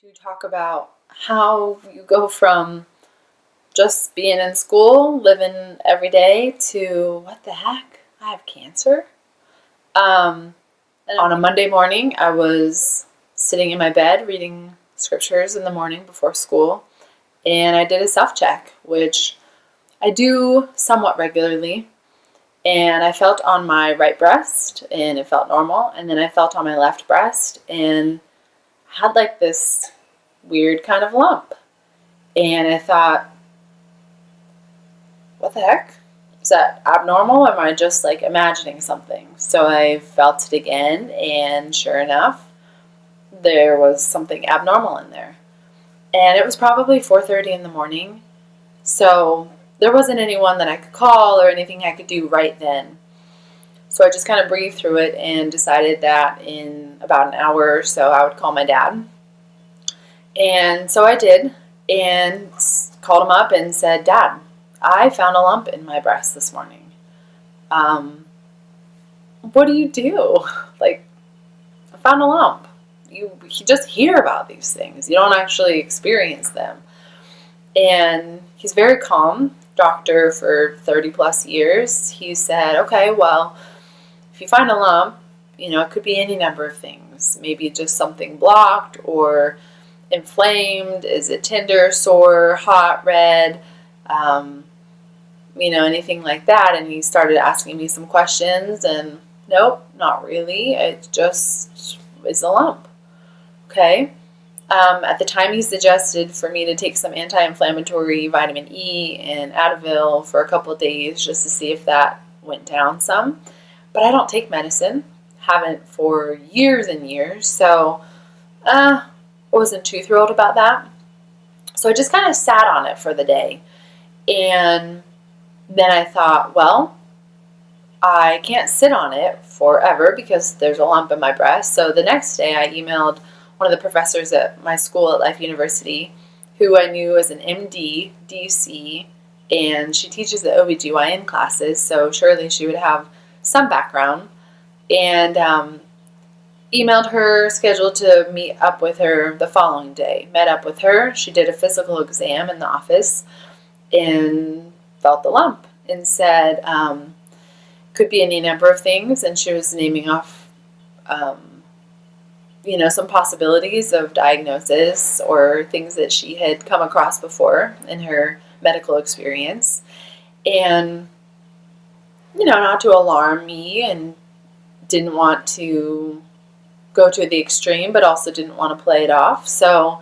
to talk about how you go from just being in school, living every day, to what the heck? I have cancer. And on a Monday morning, I was sitting in my bed reading scriptures in the morning before school, and I did a self-check, which I do somewhat regularly. And I felt on my right breast, and it felt normal. And then I felt on my left breast, and I had like this weird kind of lump. And I thought, what the heck? Is that abnormal? Or am I just like imagining something? So I felt it again, and sure enough, there was something abnormal in there. And it was probably 4:30 in the morning. So there wasn't anyone that I could call or anything I could do right then. So I just kind of breathed through it and decided that in about an hour or so I would call my dad. And so I did, and called him up and said, "Dad, I found a lump in my breast this morning. What do you do? Like, I found a lump." You just hear about these things. You don't actually experience them. And he's very calm, doctor for 30 plus years. He said, okay, well, if you find a lump, it could be any number of things. Maybe just something blocked or inflamed. Is it tender, sore, hot, red? Anything like that. And he started asking me some questions, and nope, not really. It just is a lump. Okay. At the time, he suggested for me to take some anti-inflammatory vitamin E and Advil for a couple of days just to see if that went down some. But I don't take medicine. Haven't for years and years. So I wasn't too thrilled about that. So I just kind of sat on it for the day. And then I thought, well, I can't sit on it forever because there's a lump in my breast. So the next day I emailed one of the professors at my school at Life University, who I knew as an MD, DC, and she teaches the OBGYN classes, so surely she would have some background, and emailed her, scheduled to meet up with her the following day. Met up with her, she did a physical exam in the office, and felt the lump, and said, could be any number of things, and she was naming off some possibilities of diagnosis or things that she had come across before in her medical experience. And, not to alarm me, and didn't want to go to the extreme, but also didn't want to play it off. So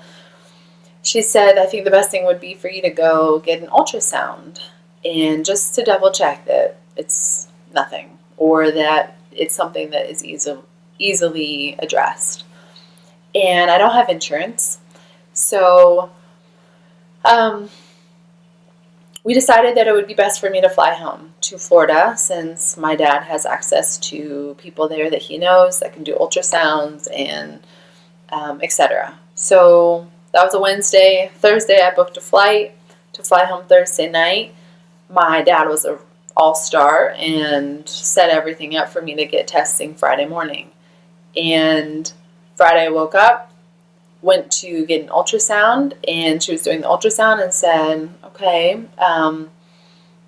she said, I think the best thing would be for you to go get an ultrasound, and just to double check that it's nothing, or that it's something that is easily addressed. And I don't have insurance, so we decided that it would be best for me to fly home to Florida, since my dad has access to people there that he knows that can do ultrasounds and etc. So that was a Wednesday. Thursday I booked a flight to fly home Thursday night. My dad was an all-star and set everything up for me to get testing Friday morning. And Friday I woke up, went to get an ultrasound, and she was doing the ultrasound and said, okay,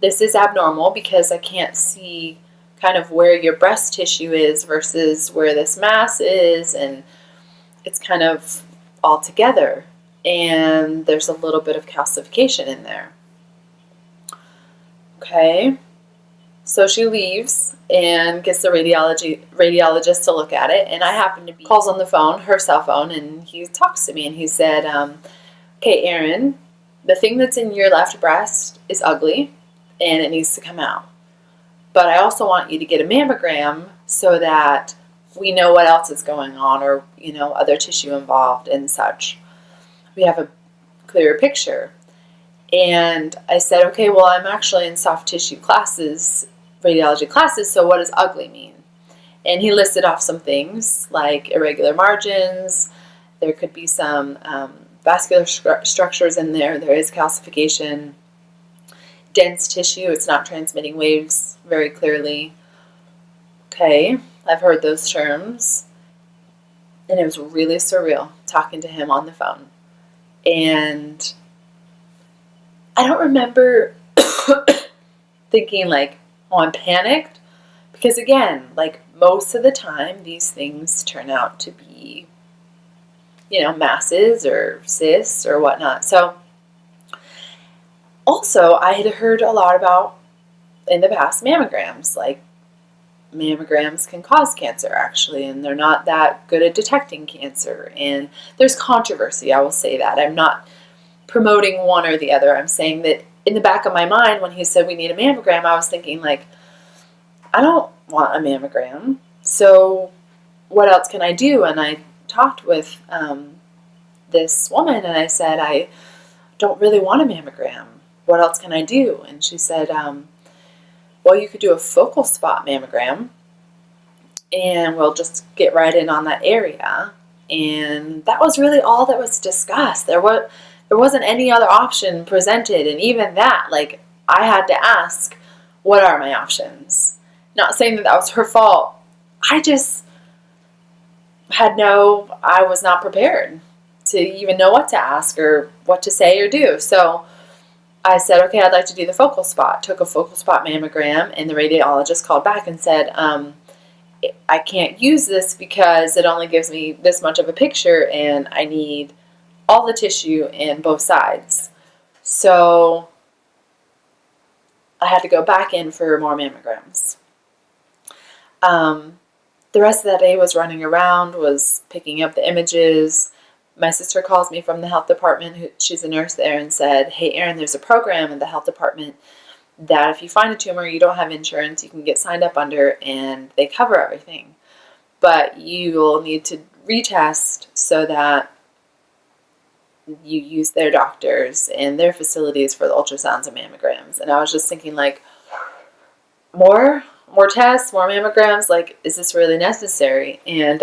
this is abnormal because I can't see kind of where your breast tissue is versus where this mass is, and it's kind of all together, and there's a little bit of calcification in there. Okay. So she leaves and gets the radiologist to look at it, and I happen to be calls on the phone, her cell phone, and he talks to me, and he said, okay, Erin, the thing that's in your left breast is ugly, and it needs to come out. But I also want you to get a mammogram so that we know what else is going on, or, other tissue involved and such. We have a clearer picture. And I said, okay, well, I'm actually in soft tissue classes, radiology classes, so what does ugly mean? And he listed off some things like irregular margins. There could be some vascular structures in there. There is calcification. Dense tissue. It's not transmitting waves very clearly. Okay, I've heard those terms. And it was really surreal talking to him on the phone. And I don't remember thinking like, oh, I'm panicked. Because again, like most of the time, these things turn out to be, masses or cysts or whatnot. So also, I had heard a lot about in the past mammograms. Like mammograms can cause cancer actually, and they're not that good at detecting cancer. And there's controversy, I will say that. I'm not promoting one or the other. I'm saying that in the back of my mind, when he said we need a mammogram, I was thinking like, I don't want a mammogram. So what else can I do? And I talked with this woman and I said, I don't really want a mammogram. What else can I do? And she said, well, you could do a focal spot mammogram and we'll just get right in on that area. And that was really all that was discussed. There wasn't any other option presented. And even that, like, I had to ask, what are my options? Not saying that was her fault. I just I was not prepared to even know what to ask or what to say or do. So I said, okay, I'd like to do the focal spot. Took a focal spot mammogram, and the radiologist called back and said, I can't use this because it only gives me this much of a picture, and I need all the tissue in both sides. So I had to go back in for more mammograms. The rest of that day was running around, was picking up the images. My sister calls me from the health department. She's a nurse there, and said, hey, Erin, there's a program in the health department that if you find a tumor, you don't have insurance, you can get signed up under, and they cover everything. But you will need to retest so that you use their doctors and their facilities for the ultrasounds and mammograms. And I was just thinking, like, more tests, more mammograms, like, is this really necessary? And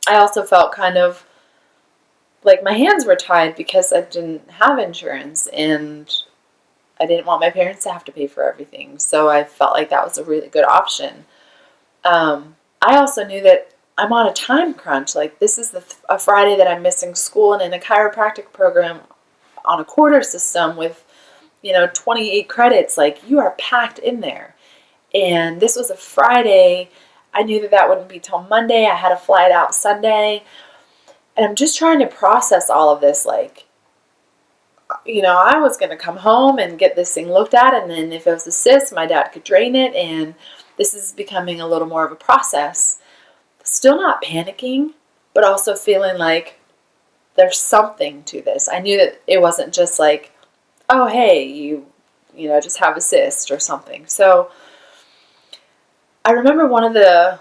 I also felt kind of like my hands were tied because I didn't have insurance and I didn't want my parents to have to pay for everything. So I felt like that was a really good option. I also knew that I'm on a time crunch. Like, this is a Friday that I'm missing school, and in a chiropractic program on a quarter system with 28 credits, like, you are packed in there. And this was a Friday. I knew that wouldn't be till Monday. I had a flight out Sunday. And I'm just trying to process all of this. Like, I was going to come home and get this thing looked at. And then if it was a cyst, my dad could drain it. And this is becoming a little more of a process. Still not panicking, but also feeling like there's something to this. I knew that it wasn't just like, oh, hey, you just have a cyst or something. So I remember one of the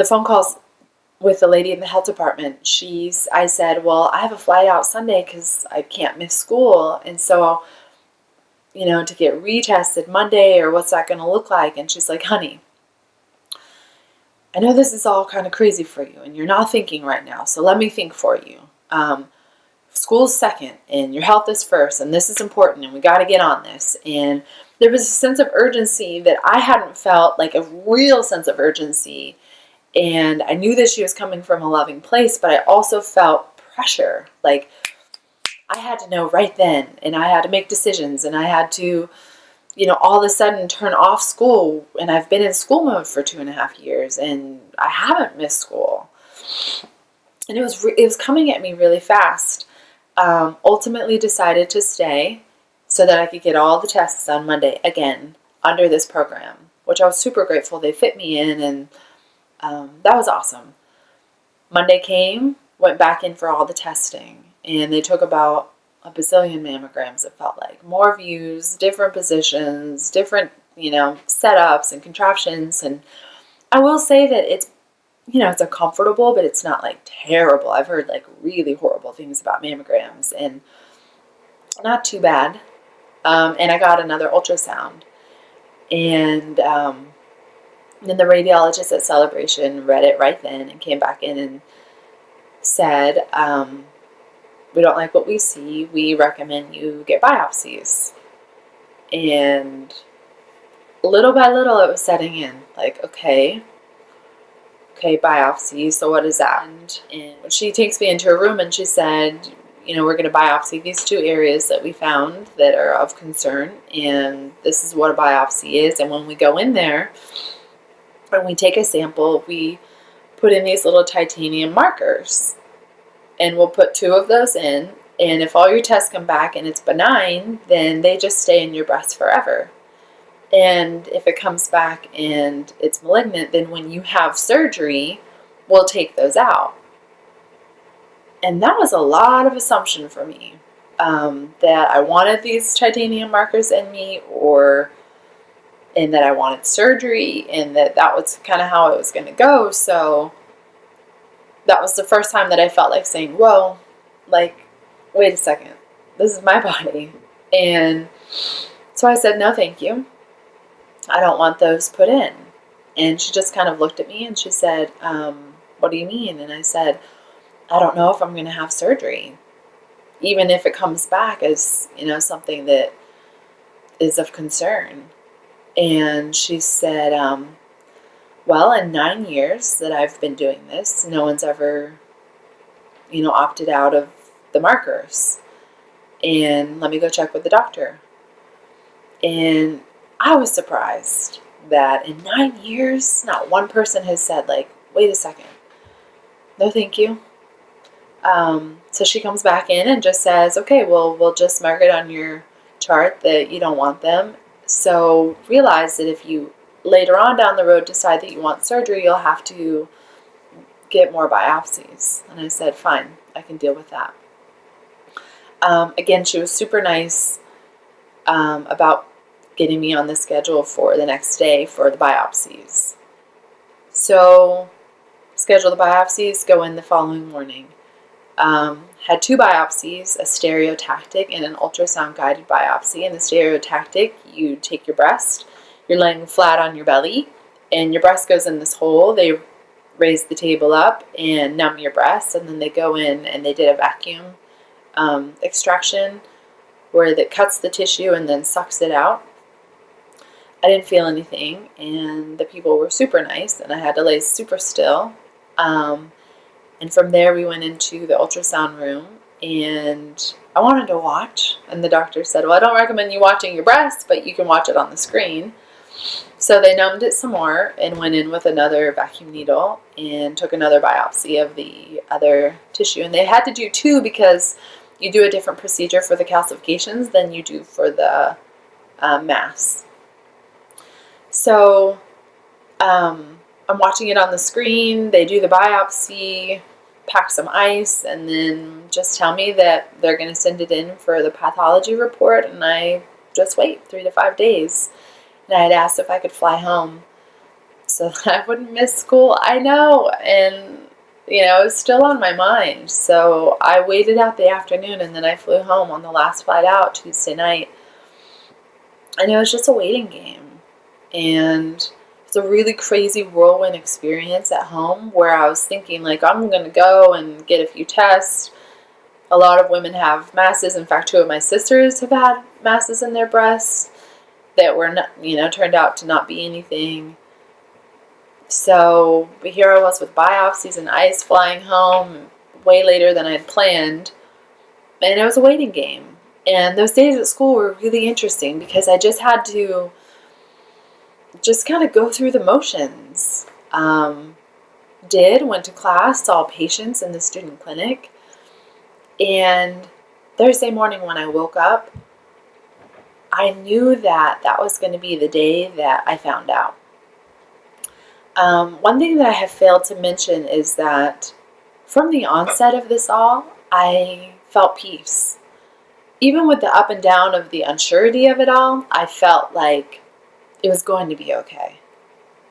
phone calls with the lady in the health department. I said, well, I have a flight out Sunday because I can't miss school. And so, to get retested Monday, or what's that going to look like? And she's like, honey, I know this is all kind of crazy for you and you're not thinking right now. So let me think for you. School's second and your health is first, and this is important, and we got to get on this. And there was a sense of urgency that I hadn't felt, like a real sense of urgency. And I knew that she was coming from a loving place, but I also felt pressure. Like, I had to know right then, and I had to make decisions, and I had to, all of a sudden turn off school. And I've been in school mode for 2.5 years, and I haven't missed school. And it was coming at me really fast. Ultimately decided to stay so that I could get all the tests on Monday again under this program, which I was super grateful they fit me in, and that was awesome. Monday came, went back in for all the testing, and they took about a bazillion mammograms, it felt like. More views, different positions, different, setups and contraptions. And I will say that it's uncomfortable, but it's not like terrible. I've heard like really horrible things about mammograms, and not too bad. And I got another ultrasound, and then the radiologist at Celebration read it right then and came back in and said, we don't like what we see. We recommend you get biopsies. And little by little it was setting in. Like, okay, Okay, biopsy, so what is that? And she takes me into a room and she said, we're going to biopsy these 2 areas that we found that are of concern, and this is what a biopsy is. And when we go in there and we take a sample, we put in these little titanium markers, and we'll put 2 of those in, and if all your tests come back and it's benign, then they just stay in your breast forever. And if it comes back and it's malignant, then when you have surgery, we'll take those out. And that was a lot of assumption for me, that I wanted these titanium markers in me, and that I wanted surgery, and that was kind of how it was going to go. So that was the first time that I felt like saying, whoa, like, wait a second, this is my body. And so I said, no, thank you. I don't want those put in. And she just kind of looked at me and she said, what do you mean? And I said, I don't know if I'm going to have surgery, even if it comes back as, something that is of concern. And she said, well, in 9 years that I've been doing this, no one's ever, opted out of the markers. And let me go check with the doctor. And I was surprised that in 9 years, not one person has said, like, wait a second, no thank you. So she comes back in and just says, okay, well, we'll just mark it on your chart that you don't want them. So realize that if you later on down the road decide that you want surgery, you'll have to get more biopsies. And I said, fine, I can deal with that. Again, she was super nice about getting me on the schedule for the next day for the biopsies. So schedule the biopsies, go in the following morning. Had 2 biopsies, a stereotactic and an ultrasound guided biopsy. In the stereotactic, you take your breast, you're laying flat on your belly, and your breast goes in this hole. They raise the table up and numb your breast, and then they go in and they did a vacuum extraction where that cuts the tissue and then sucks it out. I didn't feel anything, and the people were super nice, and I had to lay super still. And from there, we went into the ultrasound room, and I wanted to watch. And the doctor said, well, I don't recommend you watching your breast, but you can watch it on the screen. So they numbed it some more and went in with another vacuum needle and took another biopsy of the other tissue. And they had to do 2 because you do a different procedure for the calcifications than you do for the mass. So I'm watching it on the screen. They do the biopsy, pack some ice, and then just tell me that they're going to send it in for the pathology report, and I just wait 3 to 5 days. And I had asked if I could fly home so that I wouldn't miss school. I know, and it was still on my mind. So I waited out the afternoon, and then I flew home on the last flight out Tuesday night. And it was just a waiting game. And it's a really crazy whirlwind experience at home where I was thinking, like, I'm going to go and get a few tests. A lot of women have masses. In fact, 2 of my sisters have had masses in their breasts that were not, turned out to not be anything. So, but here I was with biopsies and ice, flying home way later than I had planned. And it was a waiting game. And those days at school were really interesting because I just had to just kind of go through the motions. Went to class, saw patients in the student clinic. And Thursday morning when I woke up, I knew that that was going to be the day that I found out. One thing that I have failed to mention is that from the onset of this all, I felt peace. Even with the up and down of the unsurety of it all, I felt like it was going to be okay.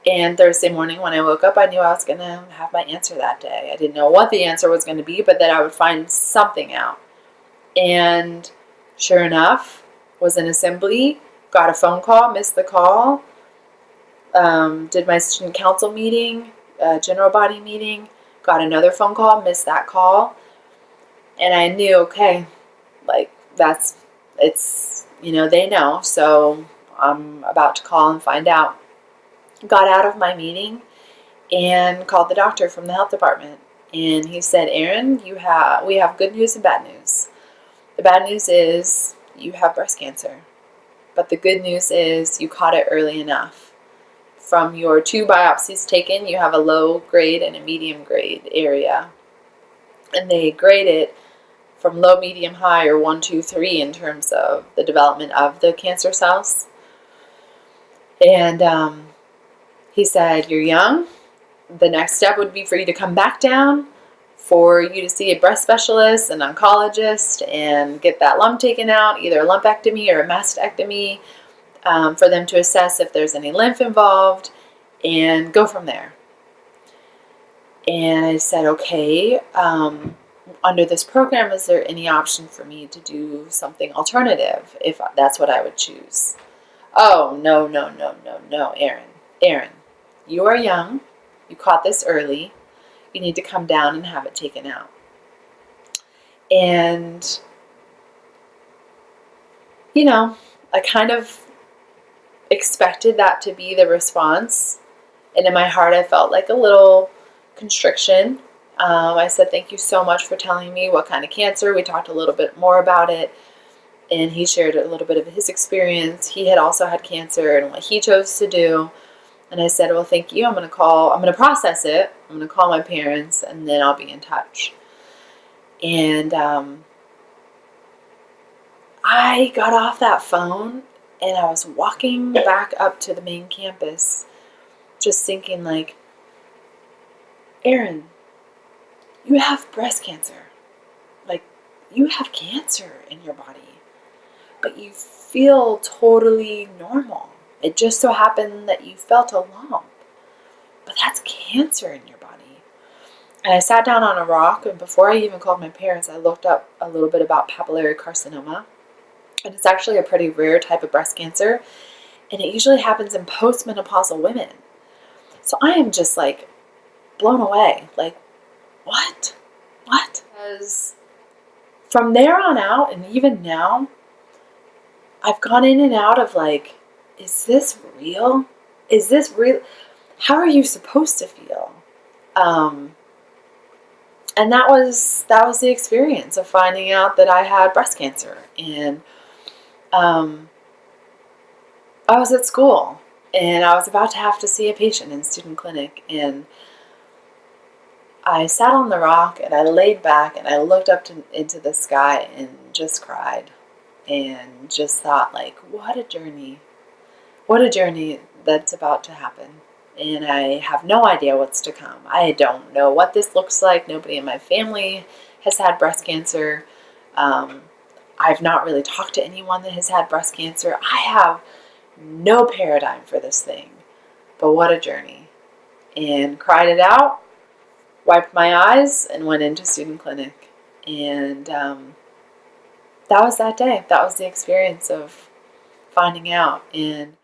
And Thursday morning when I woke up, I knew I was going to have my answer that day. I didn't know what the answer was going to be, but that I would find something out. And sure enough, was in assembly, got a phone call, missed the call, did my student council meeting, general body meeting, got another phone call, missed that call. And I knew, okay, like they know, so I'm about to call and find out. Got out of my meeting, and called the doctor from the health department. And he said, Erin, we have good news and bad news. The bad news is you have breast cancer. But the good news is you caught it early enough. From your 2 biopsies taken, you have a low grade and a medium grade area. And they grade it from low, medium, high, or 1, 2, 3 in terms of the development of the cancer cells. And he said, you're young. The next step would be for you to come back down, for you to see a breast specialist, an oncologist, and get that lump taken out, either a lumpectomy or a mastectomy, for them to assess if there's any lymph involved, and go from there. And I said, okay, under this program, is there any option for me to do something alternative if that's what I would choose? Oh, no, Erin, you are young. You caught this early. You need to come down and have it taken out. And, I kind of expected that to be the response. And in my heart, I felt like a little constriction. I said, thank you so much for telling me what kind of cancer. We talked a little bit more about it. And he shared a little bit of his experience. He had also had cancer and what he chose to do. And I said, well, thank you. I'm going to process it. I'm going to call my parents, and then I'll be in touch. And I got off that phone, and I was walking back up to the main campus, just thinking like, Erin, you have breast cancer. Like, you have cancer in your body, but you feel totally normal. It just so happened that you felt a lump, but that's cancer in your body. And I sat down on a rock, and before I even called my parents, I looked up a little bit about papillary carcinoma. And it's actually a pretty rare type of breast cancer, and it usually happens in postmenopausal women. So I am just like blown away. Like, what? Because from there on out, and even now, I've gone in and out of like, is this real? Is this real? How are you supposed to feel? And that was the experience of finding out that I had breast cancer. And I was at school, and I was about to have to see a patient in student clinic, and I sat on the rock, and I laid back, and I looked up into the sky and just cried, and just thought, like, what a journey that's about to happen. And I have no idea what's to come. I don't know what this looks like. Nobody in my family has had breast cancer. I've not really talked to anyone that has had breast cancer. I have no paradigm for this thing. But what a journey. And cried it out, wiped my eyes, and went into student clinic. And that was that day. That was the experience of finding out. And